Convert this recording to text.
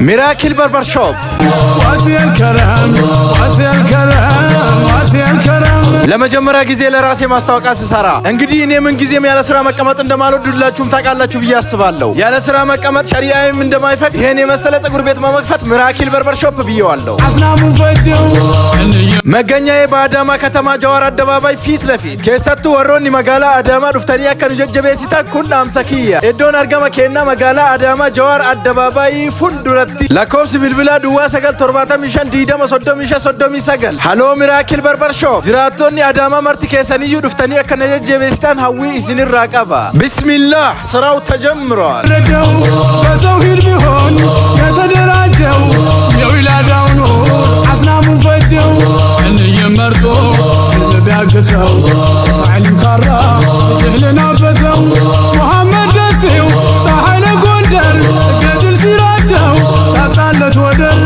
ميراكل بربر شوب واسي الكرم واسي الكرم واسي الكرم لما جمرا ጊዜ ለራሴ ማስታወቂያ ስሰራ እንግዲህ እኔ ምን ጊዜም ያለ ስራ መቀመጥ እንደማልወድላችሁም ታውቃላችሁ ብዬ አስባለሁ ያለ ስራ መቀመጥ ሸሪዓም እንደማይፈቅድ ይሄን የመሰለ ፀጉር ቤት መመክፈት ሚራክል በርበር ሾፕ ብዬዋለሁ አስናሙ ፈጀው መገኛዬ በአዳማ ከተማ ጀዋር አደባባይ ፊት ለፊት ከሰቱ ወሮኒ መጋላ አዳማ ዱፍተኒ አከኑ ጀጀቤሲታ ኩን አምሰኪያ እዶን አርገማ ከና መጋላ አዳማ ጀዋር አደባባይ ፉንዱረቲ ለኮብስ bilbila duwa sagal 75 diidama 35 sagal halo mirakil barbar show ziraatonni adama marti keessaniyu duftani akkana jajjabeestan hawi isinir raqaba bismillah saraw tajammuran ረጀው በተውሂድ ቢሆን የተደራጀው የዊላዳው ነው አስናሙ ፈጀው እንየመርጦ ለቢያገተው ዓለም ካራ ጀህልና በተው መሐመድ ደሴው ፀሐይ ለጎንደር ገድል ሲራቸው ታጣለት ወደር